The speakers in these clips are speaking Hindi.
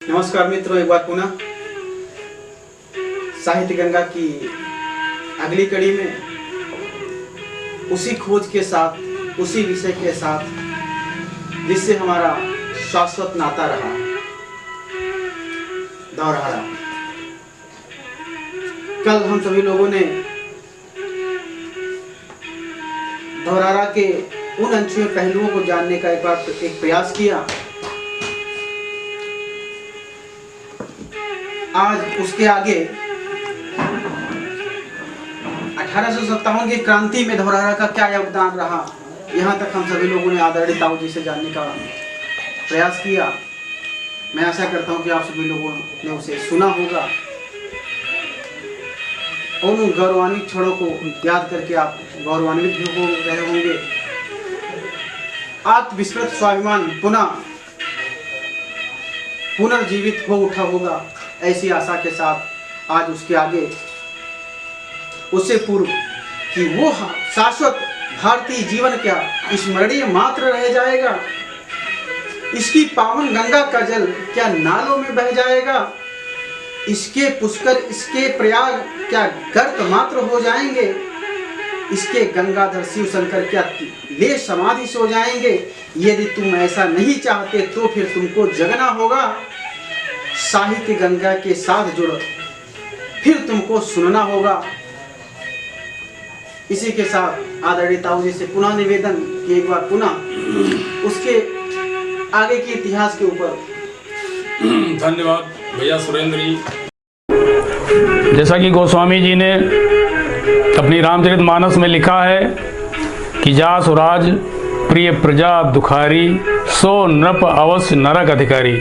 नमस्कार मित्रों, एक बार पुनः साहित्य गंगा की अगली कड़ी में उसी खोज के साथ, उसी विषय के साथ जिससे हमारा शाश्वत नाता रहा, धौरहारा। कल हम सभी लोगों ने धौरहारा के उन अनछुए पहलुओं को जानने का एक प्रयास किया। आज उसके आगे 1857 की क्रांति में धौरहारा का क्या योगदान रहा, यहाँ तक हम सभी लोगों ने आदरणीय ताऊ जी से जानने का प्रयास किया। मैं आशा करता हूँ कि आप सभी लोगों ने उसे सुना होगा और उन गौरवान्वित क्षणों को याद करके आप गौरवान्वित भी हो रहे होंगे। आत्मविस्मृत स्वाभिमान पुनर्जीवित हो उठा होगा, ऐसी आशा के साथ आज उसके आगे, उससे पूर्व कि वो शाश्वत भारतीय जीवन क्या स्मरणीय मात्र रह जाएगा, इसकी पावन गंगा का जल क्या नालों में बह जाएगा, इसके पुष्कर, इसके प्रयाग क्या गर्त मात्र हो जाएंगे, इसके गंगाधर शिव शंकर क्या ले समाधि सो जाएंगे। यदि तुम ऐसा नहीं चाहते तो फिर तुमको जगना होगा, साहित्य गंगा के साथ जुड़ो, फिर तुमको सुनना होगा। इसी के साथ आदरणीय ताऊ जी से पुनः निवेदन कि एक बार पुनः उसके आगे के इतिहास के ऊपर। धन्यवाद भैया सुरेंद्र जी। जैसा कि गोस्वामी जी ने अपनी रामचरितमानस में लिखा है कि जा सुराज प्रिय प्रजा दुखारी, सो नृप अवश्य नरक अधिकारी।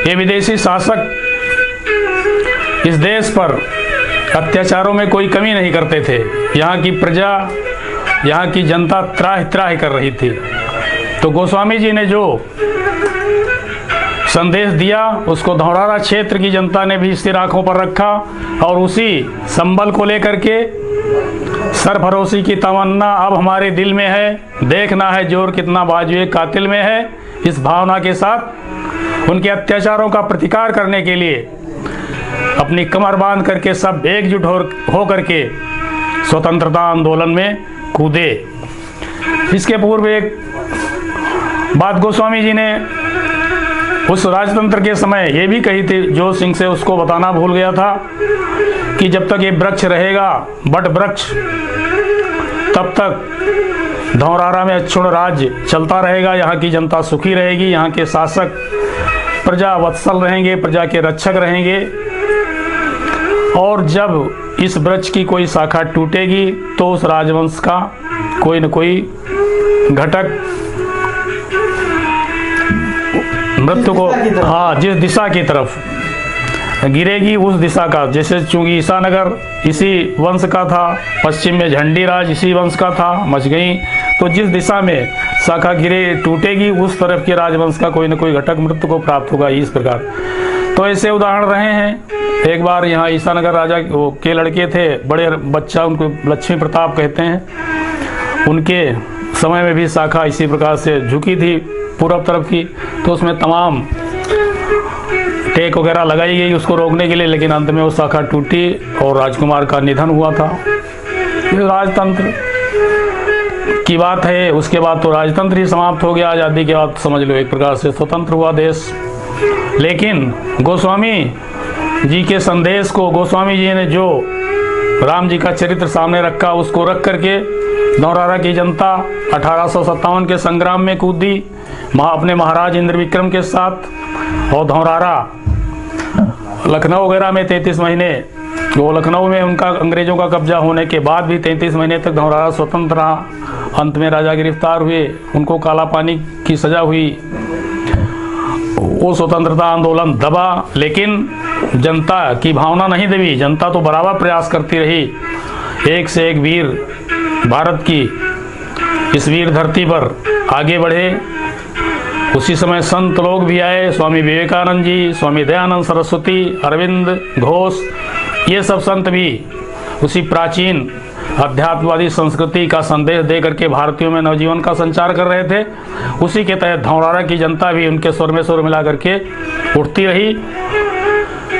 ये विदेशी शासक इस देश पर अत्याचारों में कोई कमी नहीं करते थे। यहाँ की प्रजा, यहाँ की जनता त्राहि त्राहि कर रही थी। तो गोस्वामी जी ने जो संदेश दिया उसको धौरहारा क्षेत्र की जनता ने भी स्थिर आंखों पर रखा और उसी संबल को लेकर के सरफरोशी की तमन्ना अब हमारे दिल में है, देखना है जोर कितना बाजुए कातिल में है। इस भावना के साथ उनके अत्याचारों का प्रतिकार करने के लिए अपनी कमर बांध करके सब एकजुट हो करके स्वतंत्रता आंदोलन में कूदे। इसके पूर्व एक बात गोस्वामी जी ने उस राजतंत्र के समय ये भी कही थी, जोर सिंह से उसको बताना भूल गया था कि जब तक ये वृक्ष रहेगा, बट वृक्ष, तब तक धौरहारा में अक्षुण्ण राज्य चलता रहेगा, यहाँ की जनता सुखी रहेगी, यहाँ के शासक प्रजा वत्सल रहेंगे, प्रजा के रक्षक रहेंगे। और जब इस वृक्ष की कोई शाखा टूटेगी तो उस राजवंश का कोई न कोई घटक मृत्यु को, जिस दिशा की तरफ गिरेगी उस दिशा का, जैसे चूंकि ईसानगर इसी वंश का था, पश्चिम में झंडी राज इसी वंश का था, मच गई, तो जिस दिशा में शाखा गिरे टूटेगी उस तरफ के राजवंश का कोई न कोई घटक मृत्यु को प्राप्त होगा। इस प्रकार तो ऐसे उदाहरण रहे हैं। एक बार यहाँ ईसानगर राजा के लड़के थे, बड़े बच्चा, उनको लक्ष्मी प्रताप कहते हैं, उनके समय में भी शाखा इसी प्रकार से झुकी थी पूर्व तरफ की, तो उसमें तमाम टेक वगैरह लगाई गई उसको रोकने के लिए, लेकिन अंत में वो शाखा टूटी और राजकुमार का निधन हुआ था। ये राजतंत्र की बात है। उसके बाद तो राजतंत्र ही समाप्त हो गया। आज़ादी के बाद समझ लो एक प्रकार से स्वतंत्र हुआ देश। लेकिन गोस्वामी जी के संदेश को, गोस्वामी जी ने जो राम जी का चरित्र सामने रखा, उसको रख करके धौरहारा की जनता 1857 के संग्राम में कूदी अपने महाराज इंद्र विक्रम के साथ। और धौरहारा लखनऊ वगैरह में 33 महीने, वो लखनऊ में उनका अंग्रेजों का कब्जा होने के बाद भी 33 महीने तक धौरहारा स्वतंत्र रहा। अंत में राजा गिरफ्तार हुए, उनको काला पानी की सजा हुई, वो स्वतंत्रता आंदोलन दबा, लेकिन जनता की भावना नहीं दबी। जनता तो बराबर प्रयास करती रही। एक से एक वीर भारत की इस वीर धरती पर आगे बढ़े। उसी समय संत लोग भी आए, स्वामी विवेकानंद जी, स्वामी दयानंद सरस्वती, अरविंद घोष, ये सब संत भी उसी प्राचीन अध्यात्मवादी संस्कृति का संदेश दे करके भारतीयों में नवजीवन का संचार कर रहे थे। उसी के तहत धौरहरा की जनता भी उनके स्वर में स्वर मिला करके उठती रही।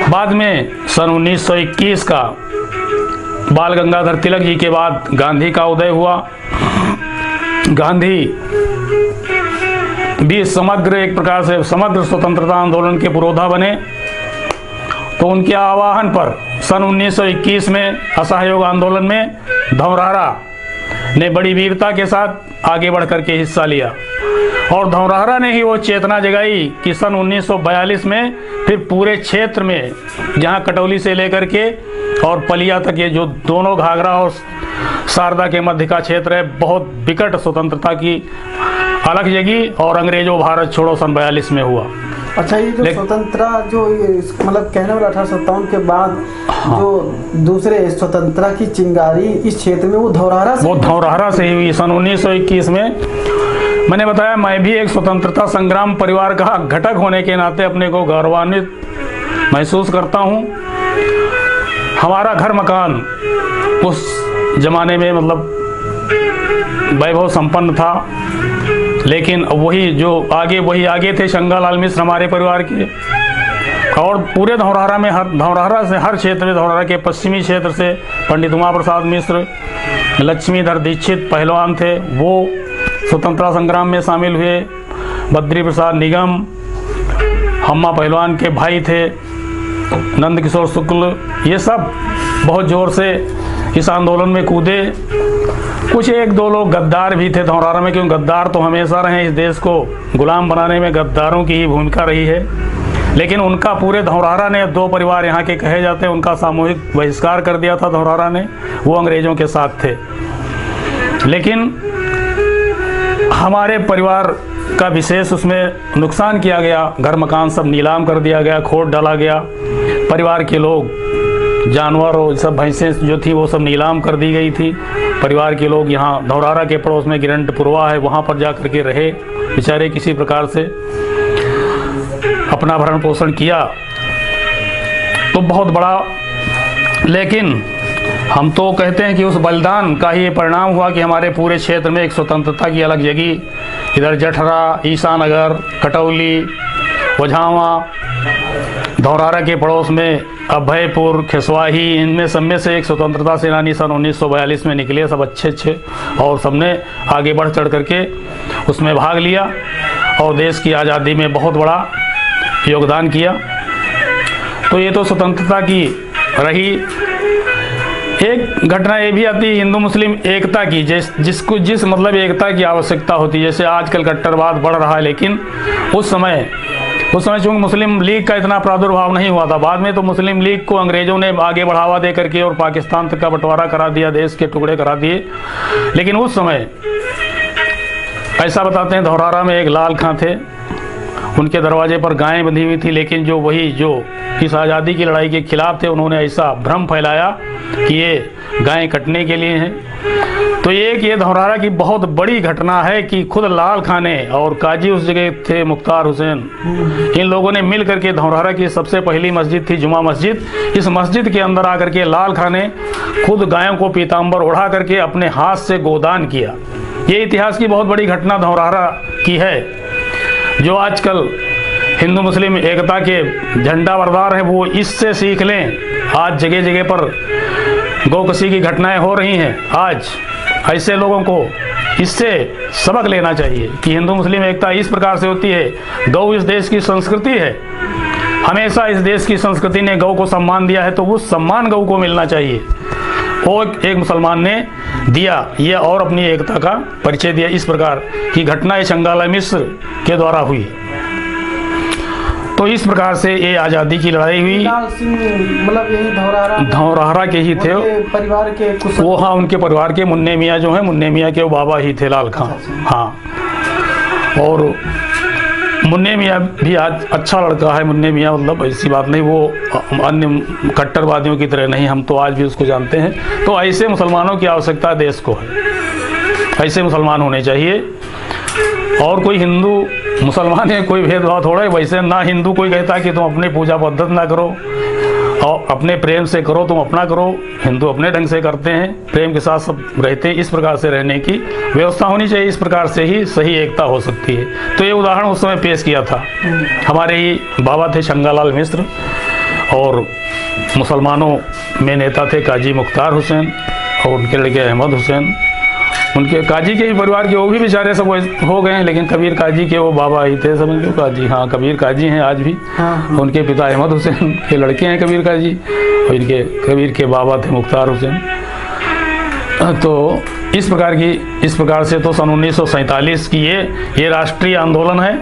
बाद में सन 1921 का बाल गंगाधर तिलक जी के बाद गांधी का उदय हुआ। गांधी भी समग्र एक प्रकार से समग्र स्वतंत्रता आंदोलन के पुरोधा बने। तो उनके आह्वान पर सन 1921 में असहयोग आंदोलन में धौरहरा ने बड़ी वीरता के साथ आगे बढ़ करके हिस्सा लिया और धौरहरा ने ही वो चेतना जगाई कि सन 1942 में फिर पूरे क्षेत्र में जहां कटौली से लेकर के और पलिया तक ये जो दोनों घाघरा और शारदा के मध्य का क्षेत्र है, बहुत विकट स्वतंत्रता की अलग जगी और अंग्रेजों भारत छोड़ो सन 42 में हुआ। अच्छा, ये जो स्वतंत्रता जो मतलब कहने वाला 1857 के बाद जो दूसरे स्वतंत्रता की चिंगारी इस क्षेत्र में वो धौरहरा से ही हुई। सन 1921 में मैंने बताया, मैं भी एक स्वतंत्रता संग्राम परिवार का घटक होने के नाते अपने को गौरवान्वित महसूस करता हूँ। हमारा घर मकान उस जमाने में मतलब वैभव संपन्न था, लेकिन वही आगे थे शंगालाल मिश्र हमारे परिवार के। और पूरे धौरहरा में हर क्षेत्र में धौरहरा के पश्चिमी क्षेत्र से पंडित उमा प्रसाद मिश्र, लक्ष्मीधर दीक्षित पहलवान थे, वो स्वतंत्रता संग्राम में शामिल हुए। बद्री प्रसाद निगम हम्मा पहलवान के भाई थे, नंद किशोर शुक्ल, ये सब बहुत जोर से इस आंदोलन में कूदे। कुछ एक दो लोग गद्दार भी थे धौरहरा में, क्योंकि गद्दार तो हमेशा रहे। इस देश को गुलाम बनाने में गद्दारों की ही भूमिका रही है। लेकिन उनका पूरे धौरहरा ने, दो परिवार यहाँ के कहे जाते हैं, उनका सामूहिक बहिष्कार कर दिया था धौरहरा ने। वो अंग्रेजों के साथ थे। लेकिन हमारे परिवार का विशेष उसमें नुकसान किया गया। घर मकान सब नीलाम कर दिया गया, खोट डाला गया। परिवार के लोग, जानवर और सब भैंसें जो थी वो सब नीलाम कर दी गई थी। परिवार के लोग यहाँ धौरहरा के पड़ोस में गिरंटपुरवा है, वहाँ पर जा कर के रहे। बेचारे किसी प्रकार से अपना भरण पोषण किया तो बहुत बड़ा। लेकिन हम तो कहते हैं कि उस बलिदान का ही परिणाम हुआ कि हमारे पूरे क्षेत्र में एक स्वतंत्रता की अलग जगी। इधर जठरा, ईसानगर, कटौली, वझावा, धौरहरा के पड़ोस में अभयपुर, खेसवाही, इनमें सब में से एक स्वतंत्रता सेनानी सन 1942 में निकले, सब अच्छे और सबने आगे बढ़ चढ़ करके उसमें भाग लिया और देश की आज़ादी में बहुत बड़ा योगदान किया। तो ये तो स्वतंत्रता की रही। एक घटना ये भी आती है हिंदू मुस्लिम एकता की, जिस मतलब एकता की आवश्यकता होती है। जैसे आजकल कट्टरवाद बढ़ रहा है, लेकिन उस समय चूँकि मुस्लिम लीग का इतना प्रादुर्भाव नहीं हुआ था। बाद में तो मुस्लिम लीग को अंग्रेजों ने आगे बढ़ावा दे करके और पाकिस्तान तक का बंटवारा करा दिया, देश के टुकड़े करा दिए। लेकिन उस समय ऐसा बताते हैं, धौरहरा में एक लाल खां थे, उनके दरवाजे पर गायें बंधी हुई थी। लेकिन जो इस आज़ादी की लड़ाई के खिलाफ थे, उन्होंने ऐसा भ्रम फैलाया कि ये गायें कटने के लिए हैं। तो ये धौरहरा की बहुत बड़ी घटना है कि खुद लाल खां ने, और काजी उस जगह थे मुख्तार हुसैन, इन लोगों ने मिल करके धौरहरा की सबसे पहली मस्जिद थी जुमा मस्जिद, इस मस्जिद के अंदर आकर के लाल खां ने खुद गायों को पीताम्बर ओढ़ा करके अपने हाथ से गोदान किया। ये इतिहास की बहुत बड़ी घटना धौरहरा की है। जो आजकल हिंदू मुस्लिम एकता के झंडा बरदार हैं, वो इससे सीख लें। आज जगह जगह पर गौकशी की घटनाएं हो रही हैं। आज ऐसे लोगों को इससे सबक लेना चाहिए कि हिंदू मुस्लिम एकता इस प्रकार से होती है। गौ इस देश की संस्कृति है। हमेशा इस देश की संस्कृति ने गौ को सम्मान दिया है, तो वो सम्मान गौ को मिलना चाहिए। और एक मुसलमान ने दिया ये और अपनी एकता का परिचय दिया। इस प्रकार की घटना शंगालाल मिश्र के द्वारा हुई। तो इस प्रकार से ये आज़ादी की लड़ाई हुई। मतलब यही धौरहरा के ही थे परिवार के वो। हाँ, उनके परिवार के मुन्ने मियाँ जो हैं, मुन्ने मियाँ के वो बाबा ही थे लाल खां। हाँ, और मुन्ने मियाँ भी आज अच्छा लड़का है। मुन्ने मियाँ मतलब ऐसी बात नहीं, वो अन्य कट्टरवादियों की तरह नहीं, हम तो आज भी उसको जानते हैं। तो ऐसे मुसलमानों की आवश्यकता देश को है। ऐसे मुसलमान होने चाहिए। और कोई हिंदू मुसलमान है, कोई भेदभाव थोड़ा है। वैसे ना हिंदू कोई कहता कि तुम अपनी पूजा पद्धति ना करो, और अपने प्रेम से करो, तुम अपना करो, हिंदू अपने ढंग से करते हैं, प्रेम के साथ सब रहते हैं। इस प्रकार से रहने की व्यवस्था होनी चाहिए, इस प्रकार से ही सही एकता हो सकती है। तो ये उदाहरण उस समय पेश किया था। हमारे ही बाबा थे शंगालाल मिश्र, और मुसलमानों में नेता थे काजी मुख्तार हुसैन और उनके लड़के अहमद हुसैन। उनके काजी के परिवार के वो भी बेचारे सब हो गए हैं, लेकिन कबीर काजी के वो बाबा ही थे, समझ लो काजी। हाँ, कबीर काजी हैं आज भी। उनके पिता अहमद हुसैन के लड़के हैं कबीर काजी, और इनके कबीर के बाबा थे मुख्तार हुसैन। तो इस प्रकार से तो सन 1947 की ये राष्ट्रीय आंदोलन है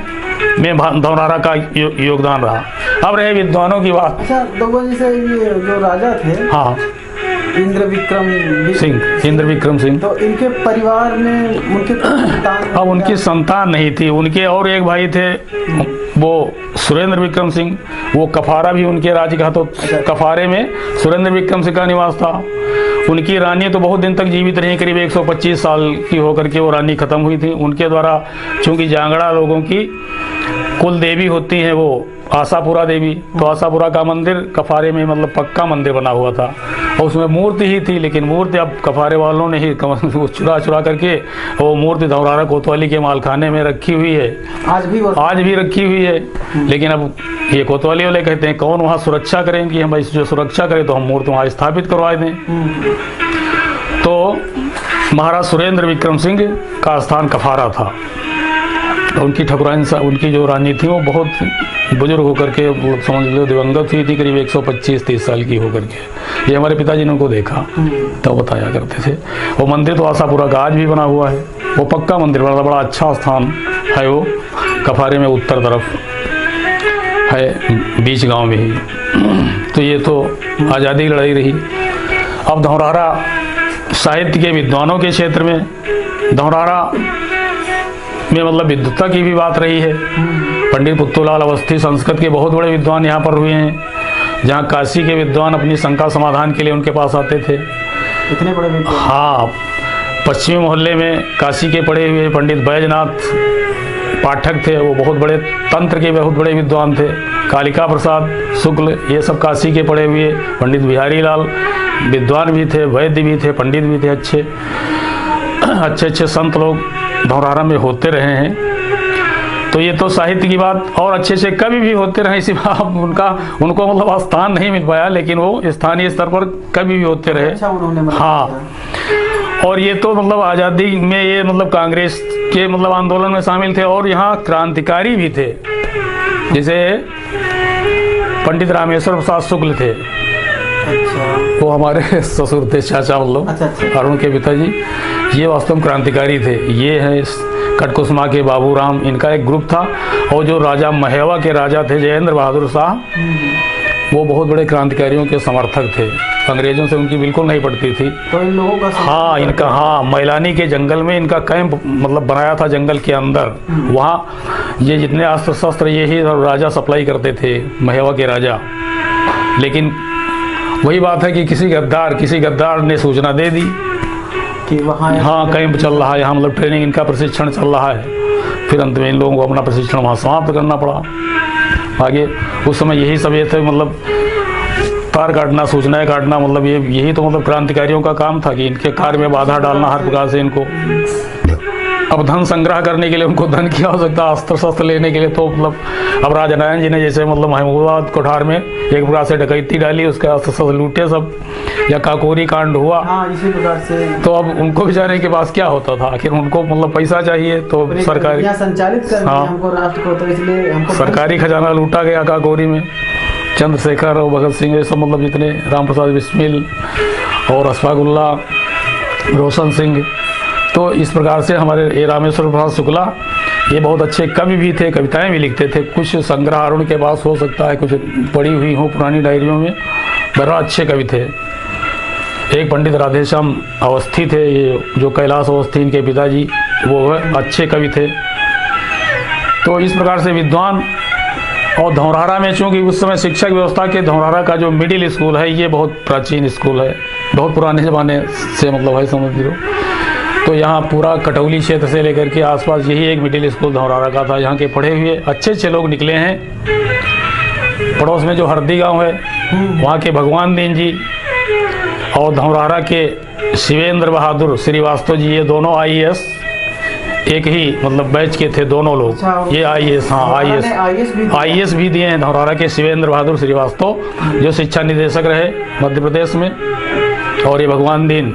में धौरारा का योगदान रहा। अब रहे विद्वानों की बात। अच्छा दबों जी से, ये जो राजा थे, हाँ, इंद्र विक्रम सिंह, तो इनके परिवार में उनके संतान, अब उनकी संतान नहीं थी। उनके और एक भाई थे, वो सुरेंद्र विक्रम सिंह, वो कफारा भी उनके राज्य का। तो कफारे में सुरेंद्र विक्रम सिंह का निवास था। उनकी रानी तो बहुत दिन तक जीवित रही, करीब 125 साल की होकर के वो रानी खत्म हुई थी। उनके द्वारा, चूंकि जांगड़ा लोगों की कुल देवी होती है वो आशापुरा देवी, तो आशापुरा का मंदिर कफारे में मतलब पक्का मंदिर बना हुआ था, और उसमें मूर्ति ही थी। लेकिन मूर्ति अब कफारे वालों ने ही चुरा करके वो मूर्ति धौरारा कोतवाली के मालखाने में रखी हुई है, आज भी रखी हुई है। लेकिन अब ये कोतवाली वाले कहते हैं कौन वहाँ सुरक्षा करें, कि हम जो सुरक्षा करें तो हम मूर्ति वहाँ स्थापित करवा दें। तो महाराज सुरेंद्र विक्रम सिंह का स्थान कफारा था। उनकी ठकुराइन, उनकी जो रानी थी वो बहुत बुजुर्ग होकर के, समझ लो दिवंगत हुई थी, करीब 125-30 साल की होकर के। ये हमारे पिताजी ने उनको देखा तो बताया करते थे। वो मंदिर तो आशापुरा का आज भी बना हुआ है। वो पक्का मंदिर, बड़ा अच्छा स्थान है वो, कफारे में उत्तर तरफ है, बीच गांव में ही। तो ये तो आज़ादी की लड़ाई रही। अब धौरारा साहित्य के विद्वानों के क्षेत्र में, धौरारा में मतलब विद्वता की भी बात रही है। पंडित पुत्तूलाल अवस्थी संस्कृत के बहुत बड़े विद्वान यहाँ पर हुए हैं, जहाँ काशी के विद्वान अपनी शंका समाधान के लिए उनके पास आते थे। इतने बड़े विद्वान? हाँ, पश्चिमी मोहल्ले में काशी के पढ़े हुए पंडित बैजनाथ पाठक थे, वो बहुत बड़े तंत्र के बहुत बड़े विद्वान थे। कालिका प्रसाद शुक्ल, ये सब काशी के पढ़े हुए। पंडित बिहारी लाल विद्वान भी थे, वैद्य भी थे, पंडित भी थे, अच्छे संत लोग धौरारा में होते रहे हैं। तो ये तो साहित्य की बात। और अच्छे कवि भी होते रहे, इसी बात उनको मतलब स्थान नहीं मिल पाया, लेकिन वो स्थानीय स्तर पर कवि भी होते रहे। अच्छा उन्होंने हाँ, और ये तो मतलब आज़ादी में ये मतलब कांग्रेस के मतलब आंदोलन में शामिल थे। और यहाँ क्रांतिकारी भी थे, जैसे पंडित रामेश्वर प्रसाद शुक्ल थे। वो हमारे ससुर थे, चाचा मतलब, और उनके पिताजी ये वास्तव में क्रांतिकारी थे। ये है कटकुसमा के बाबूराम, इनका एक ग्रुप था। और जो राजा महेवा के राजा थे जयेंद्र बहादुर शाह, वो बहुत बड़े क्रांतिकारियों के समर्थक थे। अंग्रेजों से उनकी बिल्कुल नहीं पड़ती थी। तो इन लोगों का मैलानी के जंगल में इनका कैंप मतलब बनाया था, जंगल के अंदर। वहाँ ये जितने अस्त्र शस्त्र यही राजा सप्लाई करते थे, महेवा के राजा। लेकिन वही बात है कि किसी गद्दार ने सूचना दे दी कि वहाँ कैंप चल रहा है, यहाँ मतलब ट्रेनिंग, इनका प्रशिक्षण चल रहा है। फिर अंत में इन लोगों को अपना प्रशिक्षण वहाँ समाप्त करना पड़ा। आगे उस समय यही सब ये थे, मतलब तार काटना, सूचनाएं काटना, मतलब यही तो मतलब क्रांतिकारियों का काम था कि इनके कार्य में बाधा डालना हर प्रकार से इनको। अब धन संग्रह करने के लिए उनको धन की आवश्यकता, अस्त्र शस्त्र लेने के लिए। तो मतलब अब राजनारायण जी ने जैसे मतलब महमूदाबाद कोठार में एक प्रकार से डकैती डाली, उसके अस्त्र शस्त्र लूटे सब, या काकोरी कांड हुआ। इसी प्रकार से तो अब उनको बेचारे के पास क्या होता था, आखिर उनको मतलब पैसा चाहिए, तो सरकारी संचालित करना है हमको राष्ट्र को, तो इसलिए हमको सरकारी खजाना लूटा गया काकोरी में। चंद्रशेखर और भगत सिंह ये सब मतलब जितने, राम प्रसाद बिस्मिल और अशफाकुल्ला, रोशन सिंह। तो इस प्रकार से हमारे रामेश्वर प्रसाद शुक्ला ये बहुत अच्छे कवि भी थे, कविताएं भी लिखते थे। कुछ संग्रह उनके पास हो सकता है, कुछ पढ़ी हुई हो पुरानी डायरियों में। बड़ा अच्छे कवि थे। एक पंडित राधेश्याम अवस्थी थे, ये जो कैलाश अवस्थी इनके पिताजी, वो अच्छे कवि थे। तो इस प्रकार से विद्वान। और धौरारा में चूँकि उस समय शिक्षक व्यवस्था के, धौरारा का जो मिडिल स्कूल है ये बहुत प्राचीन स्कूल है, बहुत पुराने ज़माने से मतलब है, समझ लो। तो यहाँ पूरा कटौली क्षेत्र से लेकर के आसपास यही एक मिडिल स्कूल धौरारा का था। यहाँ के पढ़े हुए अच्छे लोग निकले हैं। पड़ोस में जो हरदी गांव है, वहाँ के भगवान दीन जी और धौरहरा के शिवेंद्र बहादुर श्रीवास्तव जी, ये दोनों IAS एक ही मतलब बैच के थे दोनों लोग। अच्छा, ये IAS, हाँ IAS भी दिए हैं धौरहरा के शिवेंद्र बहादुर श्रीवास्तव, जो शिक्षा निदेशक रहे मध्य प्रदेश में। और ये भगवान दीन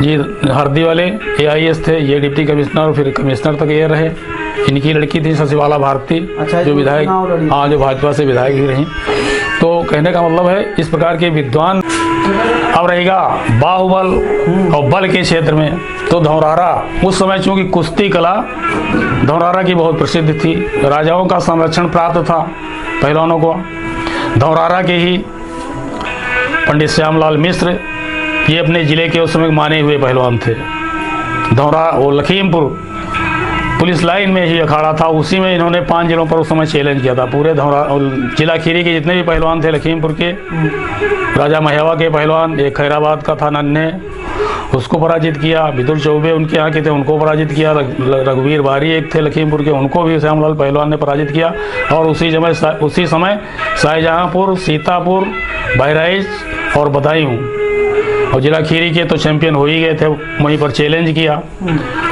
जी हरदी वाले AIS थे, ये डिप्टी कमिश्नर और फिर कमिश्नर तक ये रहे। इनकी लड़की थी शशिबाला भारती, अच्छा, जो विधायक, हाँ, जो भाजपा से विधायक भी रही। तो कहने का मतलब है इस प्रकार के विद्वान। अब रहेगा बाहुबल और बल के क्षेत्र में, तो धौरहरा उस समय चूंकि कुश्ती कला धौरहरा की बहुत प्रसिद्ध थी, राजाओं का संरक्षण प्राप्त था पहलवानों को। धौरहरा के ही पंडित श्यामलाल मिश्र, ये अपने ज़िले के उस समय माने हुए पहलवान थे। धौरहरा और लखीमपुर पुलिस लाइन में ही अखाड़ा था, उसी में इन्होंने 5 जिलों पर उस समय चैलेंज किया था। पूरे धौरहरा और जिला खीरी के जितने भी पहलवान थे लखीमपुर के, राजा महेवा के पहलवान, एक खैराबाद का था नन्हे, उसको पराजित किया। विदुर चौबे उनके यहाँ के थे, उनको पराजित किया। रघुवीर बारी एक थे लखीमपुर के, उनको भी श्यामलाल पहलवान ने पराजित किया। और उसी समय शाहजहाँपुर, सीतापुर, बहराइच और बदायूं और जिला खीरी के तो चैंपियन हो ही गए थे, वहीं पर चैलेंज किया।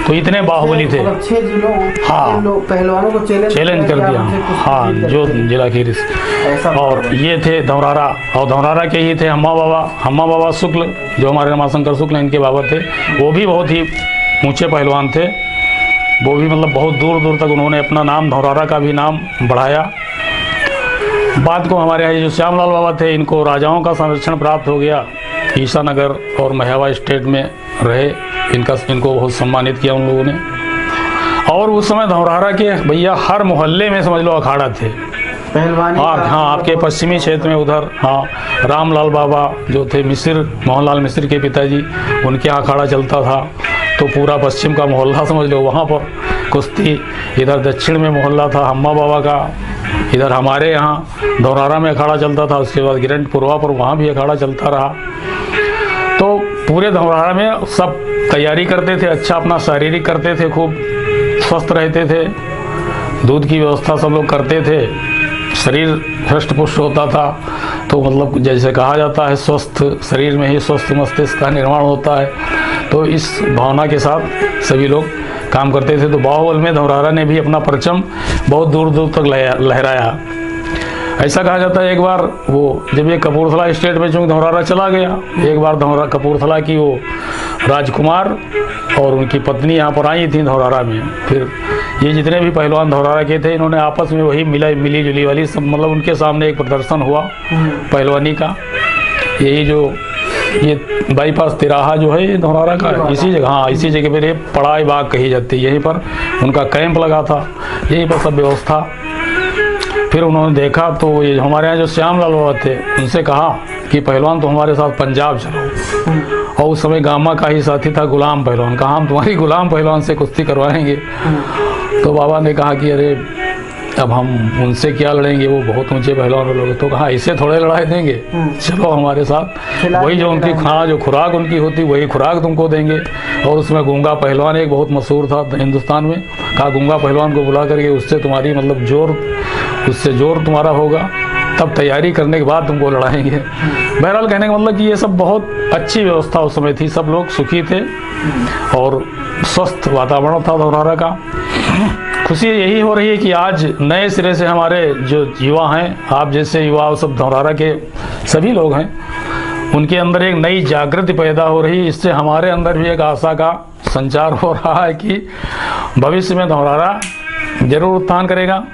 तो इतने बाहुबली थे। 6 जिलों हाँ, पहलवानों को चैलेंज कर दिया, हाँ, जो जिला खीरी से। और ये थे धौरहरा, और धौरहरा के ही थे हम्मा बाबा शुक्ल, जो हमारे रमाशंकर शुक्ल इनके बाबा थे। वो भी बहुत ही ऊंचे पहलवान थे, वो भी मतलब बहुत दूर दूर तक उन्होंने अपना नाम, धौरहरा का भी नाम बढ़ाया। बाद को हमारे यहाँ जो श्यामलाल बाबा थे, इनको राजाओं का संरक्षण प्राप्त हो गया। ईसानगर और महेवा स्टेट में रहे, इनको बहुत सम्मानित किया उन लोगों ने। और उस समय धौरहरा के भैया हर मोहल्ले में समझ लो अखाड़ा थे पहलवानी। हाँ, आपके पश्चिमी क्षेत्र में उधर, हाँ, रामलाल बाबा जो थे मिश्र, मोहनलाल मिश्र के पिताजी, उनके यहाँ अखाड़ा चलता था। तो पूरा पश्चिम का मोहल्ला समझ लो वहाँ पर कुश्ती। इधर दक्षिण में मोहल्ला था हम्मा बाबा का, इधर हमारे यहाँ धौरहरा में अखाड़ा चलता था। उसके बाद गिरंट पुरवा पर वहाँ भी अखाड़ा चलता रहा। तो पूरे धौरहरा में सब तैयारी करते थे, अच्छा अपना शारीरिक करते थे, खूब स्वस्थ रहते थे, दूध की व्यवस्था सब लोग करते थे, शरीर हृष्ट पुष्ट होता था। तो मतलब जैसे कहा जाता है स्वस्थ शरीर में ही स्वस्थ मस्तिष्क का निर्माण होता है। तो इस भावना के साथ सभी लोग काम करते थे। तो बाहुबल में धौरहरा ने भी अपना परचम बहुत दूर दूर तक लहराया। ऐसा कहा जाता है एक बार वो जब ये कपूरथला स्टेट में चूँकि धौरहरा चला गया, एक बार कपूरथला की वो राजकुमार और उनकी पत्नी यहाँ पर आई थी धौरहरा में। फिर ये जितने भी पहलवान धौरहरा के थे, इन्होंने आपस में वही मिली जुली वाली सब, मतलब उनके सामने एक प्रदर्शन हुआ पहलवानी का। यही जो ये बाईपास तिराहा जो है ये धौरहरा का, इसी जगह, हाँ, इसी जगह पर ये पड़ाई बाग कही जाती है, यहीं पर उनका कैंप लगा था, यहीं पर सब व्यवस्था। फिर उन्होंने देखा तो ये हमारे यहाँ जो श्यामलाल बाबा थे, उनसे कहा कि पहलवान तो हमारे साथ पंजाब चलो। और उस समय गामा का ही साथी था गुलाम पहलवान, कहा हम तुम्हारी गुलाम पहलवान से कुश्ती करवाएंगे। तो बाबा ने कहा कि अरे अब हम उनसे क्या लड़ेंगे, वो बहुत ऊंचे पहलवान लोग। तो कहा इससे थोड़े लड़ाई देंगे, चलो हमारे साथ, वही जो उनकी हाँ जो खुराक उनकी होती वही खुराक तुमको देंगे। और उसमें गूंगा पहलवान एक बहुत मशहूर था हिंदुस्तान में, कहा गूंगा पहलवान को बुला करके उससे तुम्हारी मतलब उससे जोर तुम्हारा होगा, तब तैयारी करने के बाद तुमको लड़ाएंगे। बहरहाल कहने का मतलब कि ये सब बहुत अच्छी व्यवस्था उस समय थी, सब लोग सुखी थे और स्वस्थ वातावरण था धौरहरा का। खुशी यही हो रही है कि आज नए सिरे से हमारे जो युवा हैं, आप जैसे युवा सब धौरहरा के सभी लोग हैं, उनके अंदर एक नई जागृति पैदा हो रही है। इससे हमारे अंदर भी एक आशा का संचार हो रहा है कि भविष्य में धौरहरा जरूर उत्थान करेगा।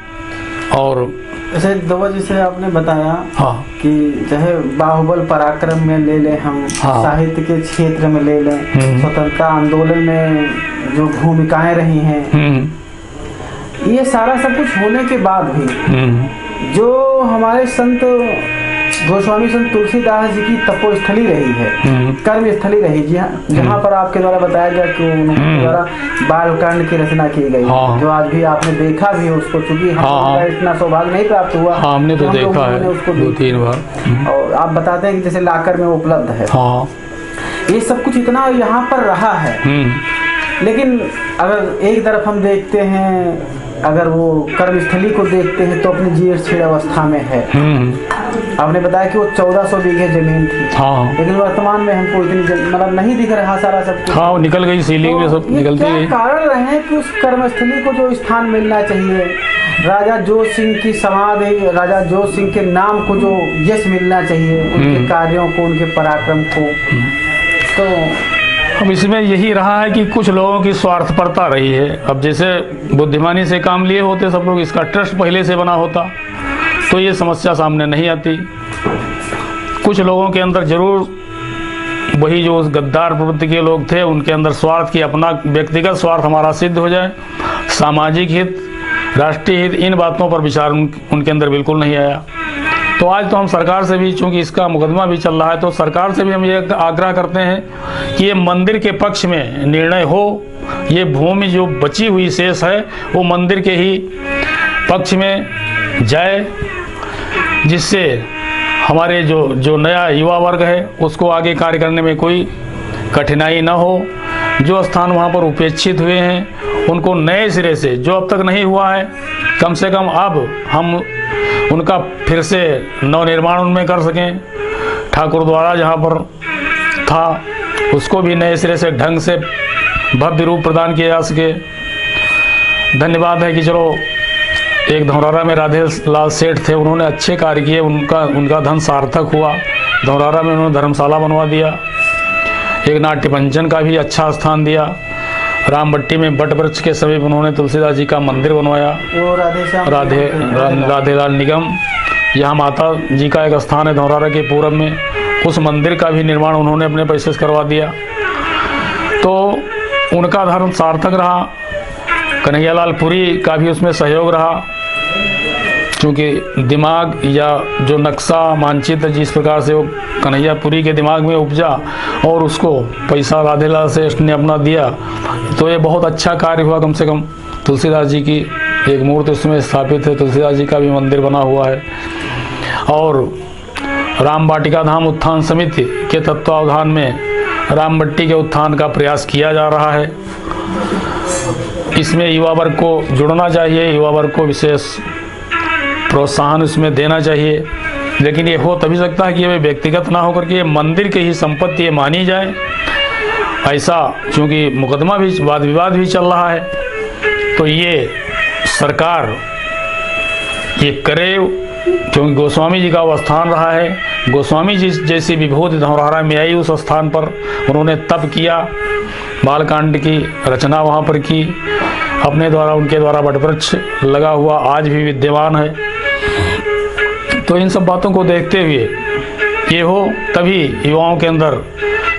और जैसे दवा जिसे आपने बताया, हाँ, कि चाहे बाहुबल पराक्रम में ले लें हम, हाँ, साहित्य के क्षेत्र में ले लें, स्वतंत्रता आंदोलन में जो भूमिकाएं रही हैं, ये सारा सब कुछ होने के बाद भी जो हमारे संत गोस्वामी संत तुलसीदास जी की तपोस्थली रही है, कर्म स्थली रही, जहाँ पर आपके द्वारा बताया गया कि उनके द्वारा बालकांड की रचना की गई, हाँ, जो आज भी आपने देखा भी उसको, चूंकि हमें इतना सौभाग्य नहीं प्राप्त हुआ, हाँ, हमने तो देखा है उसको 2-3 बार। और आप बताते हैं कि जैसे लाकर में उपलब्ध है, हाँ, ये सब कुछ इतना यहाँ पर रहा है। लेकिन अगर एक तरफ हम देखते हैं, अगर वो कर्मस्थली को देखते हैं तो अपनी जीर्ण शीर्ण अवस्था में है, आपने बताया कि वो 1400 बीघे जमीन थी, हाँ लेकिन वर्तमान में हमको इतनी मतलब नहीं दिख रहा सारा सब कुछ। हाँ, वो निकल गई, सीलिंग में सब ये निकलती क्या गई। कारण रहे कि उस कर्मस्थली को जो स्थान मिलना चाहिए, राजा जोध सिंह की समाधि, राजा जोध सिंह के नाम को जो यश मिलना चाहिए, उनके कार्यों को, उनके पराक्रम को, तो अब इसमें यही रहा है कि कुछ लोगों की स्वार्थपरता रही है। अब जैसे बुद्धिमानी से काम लिए होते सब लोग, इसका ट्रस्ट पहले से बना होता तो ये समस्या सामने नहीं आती। कुछ लोगों के अंदर जरूर वही जो उस गद्दार प्रवृत्ति के लोग थे, उनके अंदर स्वार्थ की, अपना व्यक्तिगत स्वार्थ हमारा सिद्ध हो जाए, सामाजिक हित, राष्ट्रीय हित, इन बातों पर विचार उनके अंदर बिल्कुल नहीं आया। तो आज तो हम सरकार से भी, चूंकि इसका मुकदमा भी चल रहा है, तो सरकार से भी हम ये आग्रह करते हैं कि ये मंदिर के पक्ष में निर्णय हो। ये भूमि जो बची हुई शेष है वो मंदिर के ही पक्ष में जाए, जिससे हमारे जो नया युवा वर्ग है उसको आगे कार्य करने में कोई कठिनाई न हो। जो स्थान वहाँ पर उपेक्षित हुए हैं उनको नए सिरे से, जो अब तक नहीं हुआ है, कम से कम अब हम उनका फिर से नवनिर्माण उनमें कर सकें। ठाकुर द्वारा जहाँ पर था उसको भी नए सिरे से ढंग से भव्य रूप प्रदान किया जा सके। धन्यवाद है कि चलो एक धौरारा में राधे लाल सेठ थे, उन्होंने अच्छे कार्य किए, उनका धन सार्थक हुआ। धौरारा में उन्होंने धर्मशाला बनवा दिया, एक नाट्य पंचन का भी अच्छा स्थान दिया। रामबट्टी में बट वृक्ष के समीप उन्होंने तुलसीदास जी का मंदिर बनवाया, वो राधे लाल निगम। यहाँ माता जी का एक स्थान है धौरारा के पूरब में, उस मंदिर का भी निर्माण उन्होंने अपने पैसे से करवा दिया। तो उनका धर्म सार्थक रहा। कन्हैयालाल पुरी का भी उसमें सहयोग रहा, क्योंकि दिमाग या जो नक्शा मानचित्र जिस प्रकार से वो कन्हैयापुरी के दिमाग में उपजा और उसको पैसा राधेलाल सेठ ने अपना दिया, तो ये बहुत अच्छा कार्य हुआ। कम से कम तुलसीदास जी की एक मूर्ति उसमें स्थापित है, तुलसीदास जी का भी मंदिर बना हुआ है। और राम वाटिका धाम उत्थान समिति के तत्वावधान में रामबट्टी के उत्थान का प्रयास किया जा रहा है। इसमें युवा वर्ग को जुड़ना चाहिए, युवा वर्ग को विशेष प्रोत्साहन इसमें देना चाहिए। लेकिन ये हो तभी सकता है कि ये व्यक्तिगत ना होकर के ये मंदिर की ही संपत्ति ये मानी जाए। ऐसा चूँकि मुकदमा भी, वाद विवाद भी चल रहा है, तो ये सरकार ये करे, क्योंकि गोस्वामी जी का वो स्थान रहा है। गोस्वामी जी जैसी विभूति धौरारा में आई, उस स्थान पर उन्होंने तप किया, बालकांड की रचना वहाँ पर की, अपने द्वारा, उनके द्वारा वटवृक्ष लगा हुआ आज भी विद्यमान है। तो इन सब बातों को देखते हुए ये हो, तभी युवाओं के अंदर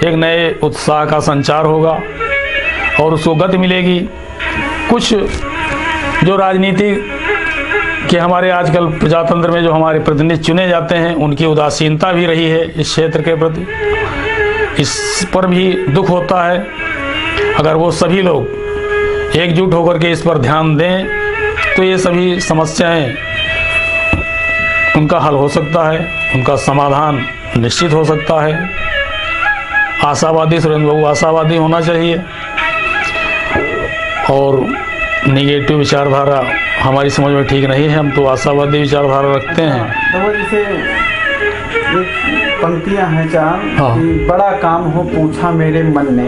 एक नए उत्साह का संचार होगा और उसको गति मिलेगी। कुछ जो राजनीति के हमारे आजकल प्रजातंत्र में जो हमारे प्रतिनिधि चुने जाते हैं, उनकी उदासीनता भी रही है इस क्षेत्र के प्रति, इस पर भी दुख होता है। अगर वो सभी लोग एकजुट होकर के इस पर ध्यान दें तो ये सभी समस्याएं उनका हल हो सकता है, उनका समाधान निश्चित हो सकता है। आशावादी, सुरेंद्र बाबू आशावादी होना चाहिए और निगेटिव विचारधारा हमारी समझ में ठीक नहीं है। हम तो आशावादी विचारधारा रखते हैं। तो जैसे पंक्तियां हैं चार, हाँ। कि बड़ा काम हो पूछा मेरे मन ने,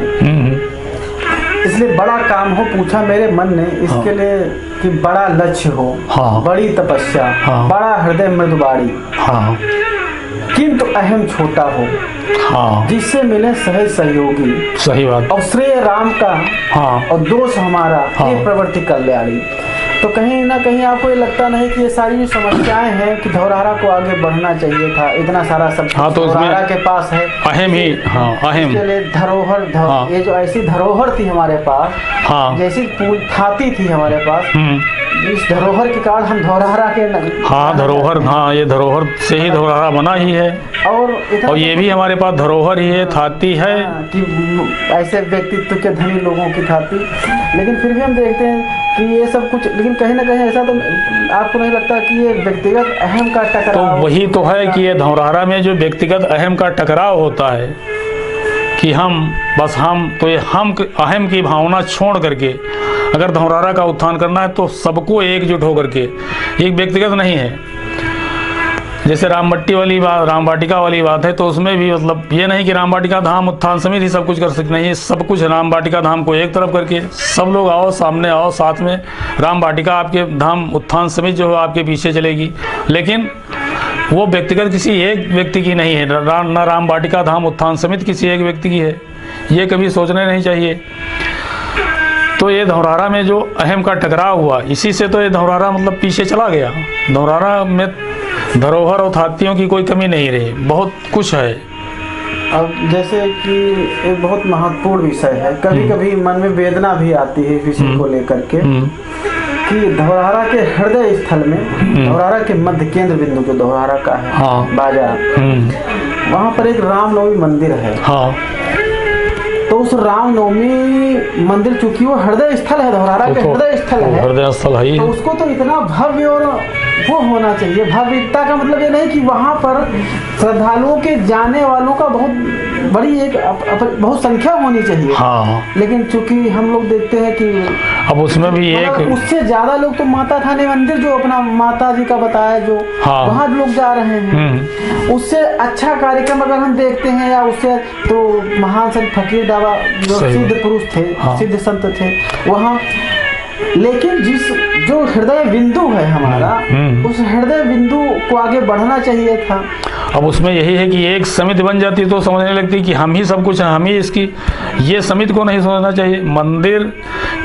इसलिए बड़ा काम हो पूछा मेरे मन ने, इसके लिए कि बड़ा लक्ष्य हो, हाँ। बड़ी तपस्या, हाँ। बड़ा हृदय मृदुबाड़ी, हाँ किंतु अहम छोटा हो, हाँ, जिससे मिले सहज सहयोगी, सही बात। और श्रेय राम का हाँ और दोष हमारा, हाँ। ये प्रवृत्ति कल्याणी। तो कहीं ना कहीं आपको ये लगता नहीं कि ये सारी जो समस्याएं हैं कि धौरारा को आगे बढ़ना चाहिए था, इतना सारा सब हाँ, तो इसमें धौरारा के पास है, अहम ही, हाँ अहम, इसके लिए धरोहर हाँ। ये जो ऐसी धरोहर थी हमारे पास, हाँ, जैसी थाती थी हमारे पास, इस धरोहर के कारण हम धौरारा के हाँ धरोहर, हाँ ये धरोहर से ही धौरारा बना ही है। और ये भी हमारे पास धरोहर ही है, थाती है, कि ऐसे व्यक्तित्व के धनी लोगों की थाती। लेकिन फिर भी हम देखते हैं कि ये सब कुछ, लेकिन कहीं ना कहीं ऐसा तो आपको नहीं लगता कि ये व्यक्तिगत अहम का टकराव? तो वही तो है कि ये धौरारा में जो व्यक्तिगत अहम का टकराव होता है कि तो ये हम अहम की भावना छोड़ करके अगर धौरारा का उत्थान करना है तो सबको एकजुट होकर के, एक व्यक्तिगत नहीं है। जैसे रामबट्टी वाली बात, राम वाटिका वाली बात है, तो उसमें भी मतलब ये नहीं कि राम वाटिका धाम उत्थान समिति ही सब कुछ कर सकते, नहीं, सब कुछ राम वाटिका धाम को एक तरफ करके सब लोग आओ, सामने आओ, साथ में राम वाटिका आपके धाम उत्थान समिति जो है आपके पीछे चलेगी। लेकिन वो व्यक्तिगत किसी एक व्यक्ति की नहीं है, न राम वाटिका धाम उत्थान समिति किसी एक व्यक्ति की है, ये कभी सोचना नहीं चाहिए। तो ये धौरहरा में जो अहम का टकराव हुआ, इसी से तो ये धौरहरा मतलब पीछे चला गया। धौरहरा में धरोहर और थातियों की कोई कमी नहीं रही, बहुत कुछ है। अब जैसे कि एक बहुत महत्वपूर्ण विषय है, कभी कभी मन में वेदना भी आती है इस विषय को लेकर के कि धौरहरा के हृदय स्थल में, धौरहरा के मध्य केंद्र बिंदु जो धौरहरा का है, हाँ। बाजार, वहाँ पर एक रामनवमी मंदिर है। हाँ। तो उस रामनवमी मंदिर चूंकि वो हृदय स्थल है, धौरहरा के हृदय स्थल है, हृदय स्थल है, तो उसको तो इतना भव्य और वो होना चाहिए। भव्यता का मतलब ये नहीं कि वहाँ पर श्रद्धालुओं के जाने वालों का बहुत बड़ी एक बहुत संख्या होनी चाहिए। हाँ। लेकिन चूंकि हम लोग देखते हैं कि अब उसमें भी एक उससे ज्यादा लोग तो माता थाने मंदिर जो अपना माता जी का बताया जो, हाँ। वहाँ लोग जा रहे हैं। उससे अच्छा कार्यक्रम अगर हम देखते हैं या उससे, तो महान संत फकीर दावा जो सिद्ध पुरुष थे, हाँ। सिद्ध संत थे वहाँ। लेकिन जो हृदय बिंदु है हमारा, उस हृदय बिंदु को आगे बढ़ना चाहिए था। अब उसमें यही है कि एक समिति बन जाती तो समझने लगती कि हम ही सब कुछ हैं, हम ही इसकी, ये समिति को नहीं समझना चाहिए। मंदिर,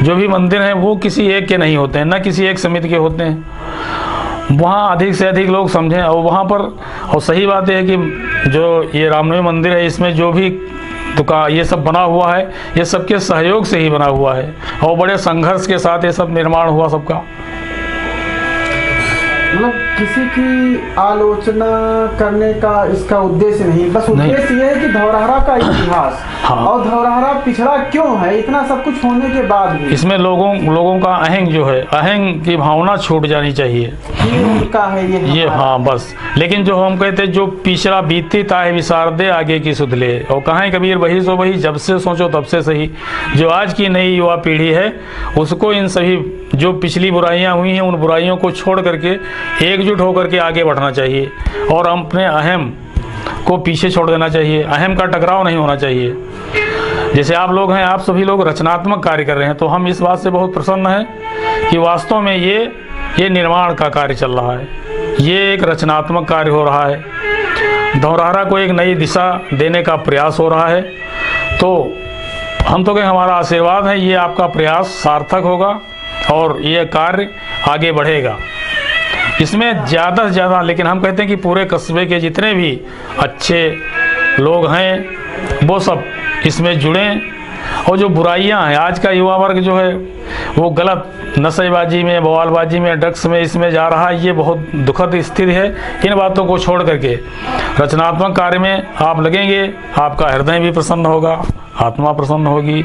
जो भी मंदिर हैं वो किसी एक के नहीं होते हैं, ना किसी एक समिति के होते हैं। वहाँ अधिक से अधिक लोग समझें और वहाँ पर, और सही बात है कि जो ये रामनवमी मंदिर है, इसमें जो भी दुकान ये सब बना हुआ है, ये सबके सहयोग से ही बना हुआ है और बड़े संघर्ष के साथ ये सब निर्माण हुआ सबका। मतलब किसी की आलोचना करने का इसका उद्देश्य नहीं, बस उद्देश्य ये है कि धौरहरा का इतिहास, हाँ। और धौरहरा पिछड़ा क्यों है इतना सब कुछ होने के बाद भी। इसमें लोगों का अहंग जो है, अहंग की भावना छूट जानी चाहिए, उनका है ये हाँ बस। लेकिन जो हम कहते जो पिछड़ा बीती ताहे विसार दे आगे की सुधले, और कहाँ कबीर वही सो वही, जब से सोचो तब से सही। जो आज की नई युवा पीढ़ी है उसको इन सभी जो पिछली बुराइयां हुई हैं उन बुराइयों को छोड़ करके एकजुट होकर के आगे बढ़ना चाहिए और अपने अहम को पीछे छोड़ देना चाहिए। अहम का टकराव नहीं होना चाहिए। जैसे आप लोग हैं, आप सभी लोग रचनात्मक कार्य कर रहे हैं, तो हम इस बात से बहुत प्रसन्न हैं कि वास्तव में ये निर्माण का कार्य चल रहा है, ये एक रचनात्मक कार्य हो रहा है। धौरहरा को एक नई दिशा देने का प्रयास हो रहा है। तो हम तो कहें हमारा आशीर्वाद है, ये आपका प्रयास सार्थक होगा और ये कार्य आगे बढ़ेगा। इसमें ज़्यादा से ज़्यादा, लेकिन हम कहते हैं कि पूरे कस्बे के जितने भी अच्छे लोग हैं वो सब इसमें जुड़ें। और जो बुराइयां हैं, आज का युवा वर्ग जो है वो गलत नशेबाजी में, बवालबाजी में, ड्रग्स में इसमें जा रहा है, ये बहुत दुखद स्थिति है। इन बातों को छोड़ करके रचनात्मक कार्य में आप लगेंगे, आपका हृदय भी प्रसन्न होगा, आत्मा प्रसन्न होगी,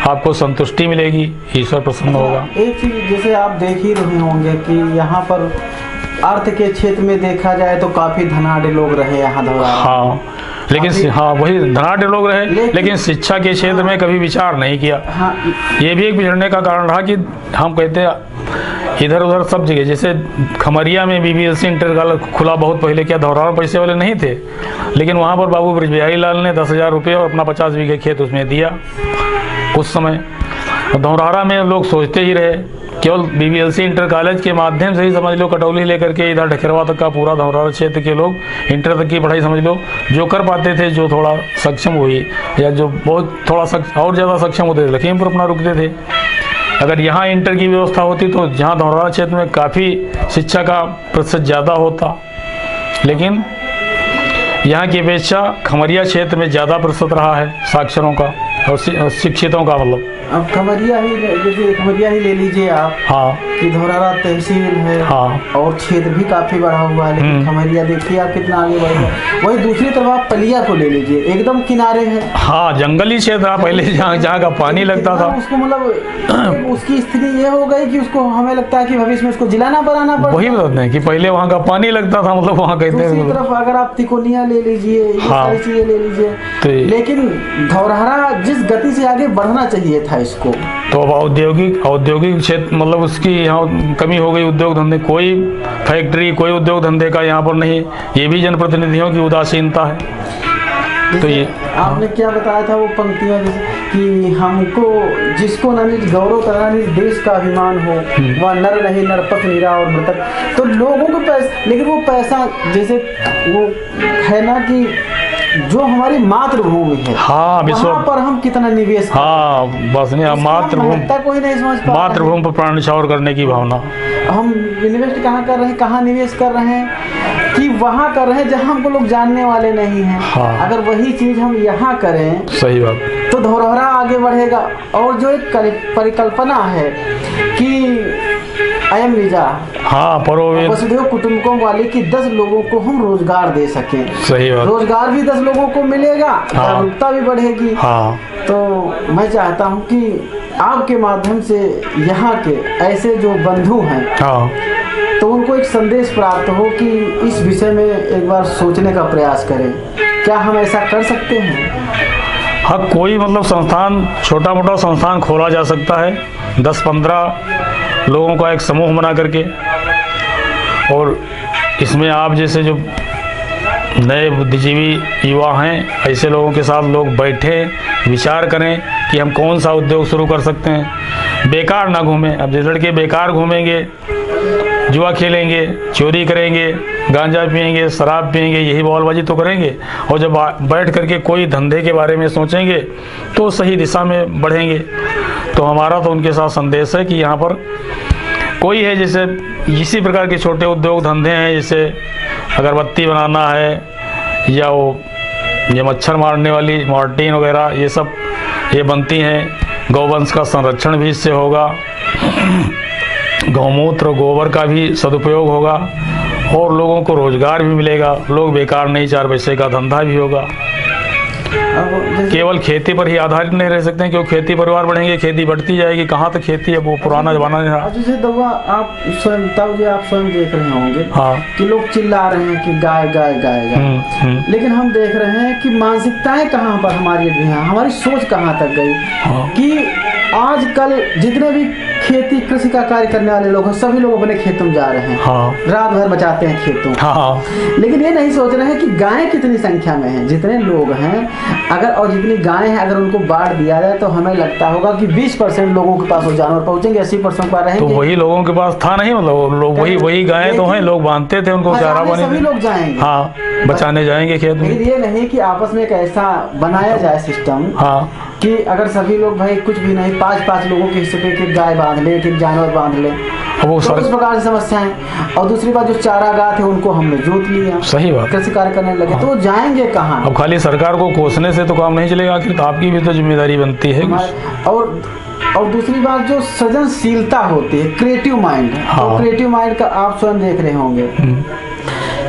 आपको संतुष्टि मिलेगी, ईश्वर प्रसन्न होगा। एक चीज जैसे आप देख ही रहे होंगे कि यहाँ पर अर्थ के क्षेत्र में देखा जाए तो काफी धनाढ़ लोग रहे यहाँ धौरहरा। हाँ, लेकिन हाँ वही धनाढ़ लोग रहे, लेकिन शिक्षा के क्षेत्र में कभी विचार नहीं किया। हाँ, ये भी एक बिछड़ने का कारण रहा कि हम कहते हैं इधर उधर सब जगह, जैसे खमरिया में BBLC इंटर कॉलेज खुला बहुत पहले, क्या धौरहरा पैसे वाले नहीं थे, लेकिन वहाँ पर बाबू ब्रजबिहारी लाल ने 10,000 रुपये और अपना 50 बीघे खेत उसमें दिया उस समय। धौरहरा में लोग सोचते ही रहे, केवल BBLC इंटर कॉलेज के माध्यम से ही समझ लो, कटौली लेकर के इधर ढकेरवा तक का पूरा धौरहरा क्षेत्र के लोग इंटर तक की पढ़ाई समझ लो जो कर पाते थे, जो थोड़ा सक्षम हुई या जो बहुत थोड़ा और ज़्यादा सक्षम होते थे, लखीमपुर अपना रुकते थे। अगर यहाँ इंटर की व्यवस्था होती तो जहाँ धौरहरा क्षेत्र में काफ़ी शिक्षा का प्रतिशत ज़्यादा होता, लेकिन यहाँ की अपेक्षा खमरिया क्षेत्र में ज़्यादा प्रतिशत रहा है साक्षरों का और शिक्षितों का। मतलब अब खमरिया ही, जैसे खमरिया ही ले लीजिए आप, हाँ, कि धौरहरा तहसील है, हाँ, और क्षेत्र भी काफी बड़ा हुआ है, लेकिन खमरिया देखिए आप कितना आगे बढ़ गया। वही दूसरी तरफ आप पलिया को ले लीजिए, एकदम किनारे है, हाँ, जंगली क्षेत्र था पहले, जहाँ का पानी लगता था। उसको मतलब उसकी स्थिति ये हो गई कि उसको हमें लगता है कि भविष्य में उसको जिलाना बनाना पड़ा। वही बताते हैं कि पहले वहाँ का पानी लगता था, मतलब वहाँ कहते हैं। दूसरी तरफ अगर आप तिकोनिया ले लीजिए, ये सारी चीजें ले लीजिए, लेकिन धौरहरा जिस गति से आगे बढ़ना चाहिए था इसको। तो अब औद्योगिक क्षेत्र मतलब उसकी यहाँ कमी हो गई, उद्योग धंधे, कोई फैक्ट्री कोई उद्योग धंधे का यहाँ पर नहीं, ये भी जनप्रतिनिधियों की उदासीनता है। तो ये आपने क्या बताया था वो पंक्तियाँ कि हमको जिसको न निज गौरव तथा निज देश का अभिमान हो वह नर नहीं नरपत निरा और मृतक। तो लोगों को पैसा, लेकिन वो पैसा जैसे वो है ना कि जो हमारी मातृभूमि है, हाँ वहाँ पर हम कितना निवेश करें। हाँ बस नहीं, कोई नहीं समझ पा मातृभूमि पर प्राण न्यौछावर करने की भावना। हम इन्वेस्ट कहाँ कर रहे हैं, कहाँ निवेश कर रहे हैं कि वहाँ कर रहे हैं जहाँ हमको लोग जानने वाले नहीं हैं। हाँ। अगर वही चीज हम यहाँ करें सही बात, तो धरोहरा आगे बढ़ेगा। और जो एक परिकल्पना है कि अयम निजा, हाँ परोवेद वसुधैव कुटुंबकम वाले कि 10 लोगों को हम रोजगार दे सकें। सही बात, रोजगार भी 10 लोगों को मिलेगा, जागरूकता भी बढ़ेगी। हाँ तो मैं चाहता हूँ कि आपके माध्यम से यहाँ के ऐसे जो बंधु हैं, हाँ तो उनको एक संदेश प्राप्त हो कि इस विषय में एक बार सोचने का प्रयास करें। क्या हम ऐसा कर सकते हैं? हाँ, कोई मतलब संस्थान, छोटा मोटा संस्थान खोला जा सकता है, 10-15 लोगों का एक समूह बना करके, और इसमें आप जैसे जो नए बुद्धिजीवी युवा हैं, ऐसे लोगों के साथ लोग बैठें, विचार करें कि हम कौन सा उद्योग शुरू कर सकते हैं, बेकार ना घूमें। अब जैसे लड़के बेकार घूमेंगे, जुआ खेलेंगे, चोरी करेंगे, गांजा पिएंगे, शराब पिएंगे, यही बवालबाजी तो करेंगे, और जब बैठ करके कोई धंधे के बारे में सोचेंगे तो सही दिशा में बढ़ेंगे। तो हमारा तो उनके साथ संदेश है कि यहाँ पर कोई है जैसे इसी प्रकार के छोटे उद्योग धंधे हैं, जैसे अगरबत्ती बनाना है या वो ये मच्छर मारने वाली मॉर्टीन वगैरह ये सब ये बनती हैं। गौवंश का संरक्षण भी इससे होगा, गौमूत्र गोबर का भी सदुपयोग होगा, और लोगों को रोजगार भी मिलेगा, लोग बेकार नहीं, 4 पैसे का धंधा भी होगा। केवल खेती पर ही आधारित नहीं रह सकते हैं, क्योंकि खेती परिवार बढ़ेंगे, खेती बढ़ती जाएगी, कहाँ तक खेती है, वो पुराना जमाना नहीं रहा। जैसे दवा आप स्वयं आप स्वयं देख रहे होंगे, हाँ, कि लोग चिल्ला रहे हैं कि गाय गाय गाय गाय, लेकिन हम देख रहे हैं कि मानसिकताएं कहाँ पर हमारी हैं, हमारी सोच कहाँ तक गई। हाँ। कि आजकल जितने भी खेती कृषि का कार्य करने वाले लोग हैं, सभी लोग अपने खेतों में जा रहे हैं, हाँ, रात भर बचाते हैं खेतों। हाँ, लेकिन ये नहीं सोच रहे हैं कि गायें कितनी संख्या में हैं, जितने लोग हैं अगर, और जितनी गायें हैं अगर उनको बांट दिया जाए तो हमें लगता होगा कि 20% लोगों के पास वो जानवर पहुंचेंगे, 80% पर रहेंगे। तो वही लोगों के पास था नहीं, मतलब लोग वही गायें तो हैं, लोग बांधते थे उनको, चारा पानी सभी लोग जाएंगे, हाँ, बचाने जाएंगे खेत में। ये नहीं कि आपस में एक ऐसा बनाया जाए सिस्टम, हाँ, कि अगर सभी लोग भाई कुछ भी नहीं, 5-5 लोगों के हिस्से पे एक गाय बांध ले, एक जानवर बांध ले, वो तो इस प्रकार से समस्याएं। और दूसरी बात, जो चारागाह थे उनको हमने जोत लिया, सही बात, कृषि कार्य करने लगे, तो जाएंगे कहाँ? अब खाली सरकार को कोसने से तो काम नहीं चलेगा, आखिर आपकी भी तो जिम्मेदारी बनती है। और दूसरी बात, जो सृजनशीलता होती है, क्रिएटिव माइंड, हाँ। तो क्रिएटिव माइंड का आप स्वयं देख रहे होंगे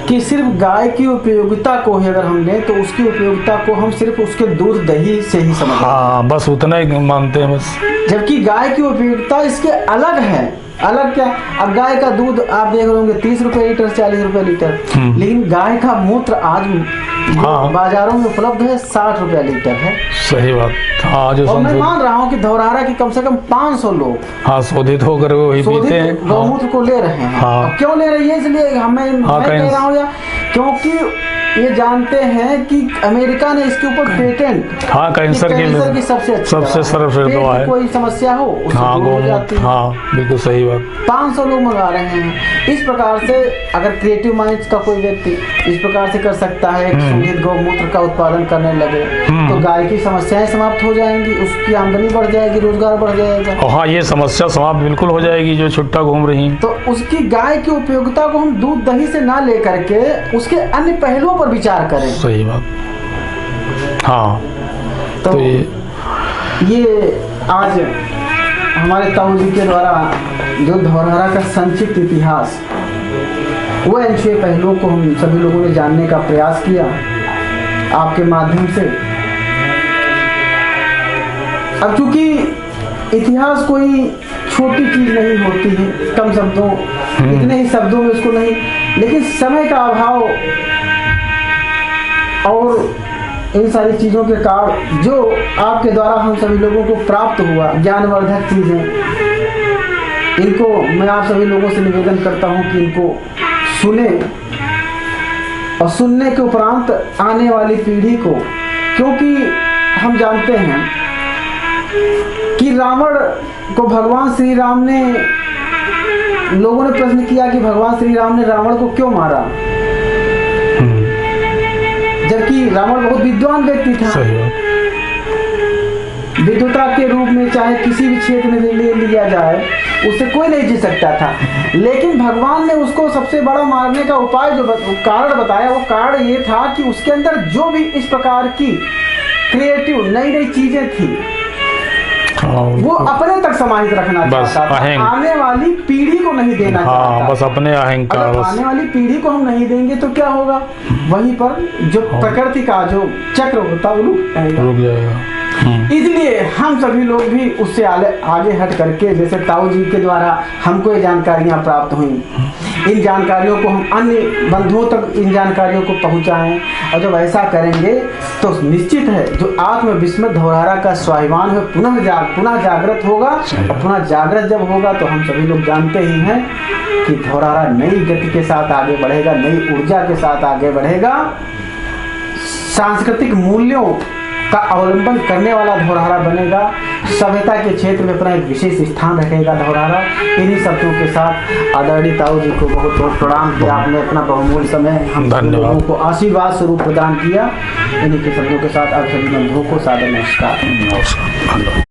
कि सिर्फ गाय की उपयोगिता को ही अगर हम लें तो उसकी उपयोगिता को हम सिर्फ उसके दूध दही से ही समझ, हाँ, बस उतना ही मानते हैं बस। जबकि गाय की उपयोगिता इसके अलग है। अलग क्या? अब गाय का दूध आप देख रहे होंगे 30 रुपए लीटर, 40 रुपए लीटर, लेकिन गाय का मूत्र आज हाँ, बाजारों में उपलब्ध है 60 रुपया लीटर है। सही बात, हाँ, जो और मैं मान रहा हूँ कि धौरहरा की कम से कम 500 लोग, हाँ, शोधित होकर वही पीते हैं, गौमूत्र को ले रहे हैं। हाँ। क्यों ले रही है? इसलिए मैं कह रहा हूँ, क्योंकि ये जानते हैं कि अमेरिका ने इसके ऊपर पेटेंट, हाँ, कैंसर की सबसे सर्वश्रेष्ठ दवा है, कोई समस्या हो हाँ, हाँ, बिल्कुल सही बात। 500 लोग मंगा रहे हैं। इस प्रकार से अगर क्रिएटिव माइंड का कोई व्यक्ति इस प्रकार से कर सकता है, सुगंधित गौमूत्र का उत्पादन करने लगे, तो गाय की समस्याएं समाप्त हो जाएंगी, उसकी आमदनी बढ़ जाएगी, रोजगार बढ़ जाएगा। हाँ, ये समस्या समाप्त बिल्कुल हो जाएगी जो छुट्टा घूम रही। तो उसकी गाय की उपयोगिता को हम दूध दही से ना लेकर के उसके अन्य पहलुओं पर विचार करें। सही बात, हाँ। तो ये आज हमारे ताऊ जी के द्वारा जो धौरहरा का संक्षिप्त इतिहास, वो इन 6 पहलुओं को हम सभी लोगों ने जानने का प्रयास किया आपके माध्यम से। अब चूंकि इतिहास कोई छोटी चीज नहीं होती है, कम शब्दों, इतने ही शब्दों में उसको नहीं, लेकिन समय का अभाव और इन सारी चीज़ों के कारण जो आपके द्वारा हम सभी लोगों को प्राप्त हुआ ज्ञानवर्धक चीज़ें, इनको मैं आप सभी लोगों से निवेदन करता हूँ कि इनको सुने और सुनने के उपरांत आने वाली पीढ़ी को, क्योंकि हम जानते हैं कि रावण को भगवान श्री राम ने, लोगों ने प्रश्न किया कि भगवान श्री राम ने रावण को क्यों मारा, जबकि रावण बहुत विद्वान व्यक्ति था। विद्वता के रूप में चाहे किसी भी क्षेत्र में ले लिया जाए उससे कोई नहीं जीत सकता था, लेकिन भगवान ने उसको सबसे बड़ा मारने का उपाय जो कारण बताया, वो कारण ये था कि उसके अंदर जो भी इस प्रकार की क्रिएटिव नई नई चीजें थी वो अपने तक समाहित रखना चाहता था, आने वाली पीढ़ी को नहीं देना चाहता। बस अपने अहंकार, आने वाली पीढ़ी को हम नहीं देंगे तो क्या होगा, वहीं पर जो प्रकृति का जो चक्र होता है वो रुक जाएगा। इसलिए हम सभी लोग भी उससे आगे हट करके, जैसे ताऊ जी के द्वारा हमको ये जानकारियाँ प्राप्त हुई, इन जानकारियों को हम अन्य बंधुओं तक इन जानकारियों को पहुँचाएं, और जब ऐसा करेंगे तो निश्चित है जो आत्मविस्मृत धौरहरा का स्वाभिमान है पुनः जागृत होगा, और पुनः जागृत जब होगा तो हम सभी लोग जानते ही हैं कि धौरहरा नई गति के साथ आगे बढ़ेगा, नई ऊर्जा के साथ आगे बढ़ेगा, सांस्कृतिक मूल्यों का अवलंबन करने वाला धौरहरा बनेगा, सभ्यता के क्षेत्र में अपना एक विशेष स्थान रखेगा धौरहरा। इन्हीं शब्दों के साथ आदरणीय ताऊ जी को बहुत बहुत प्रणाम किया, आपने अपना बहुमूल्य समय हम लोगों को आशीर्वाद स्वरूप प्रदान किया। इन्हीं के शब्दों के साथ आप सभी बंधुओं को सादर नमस्कार।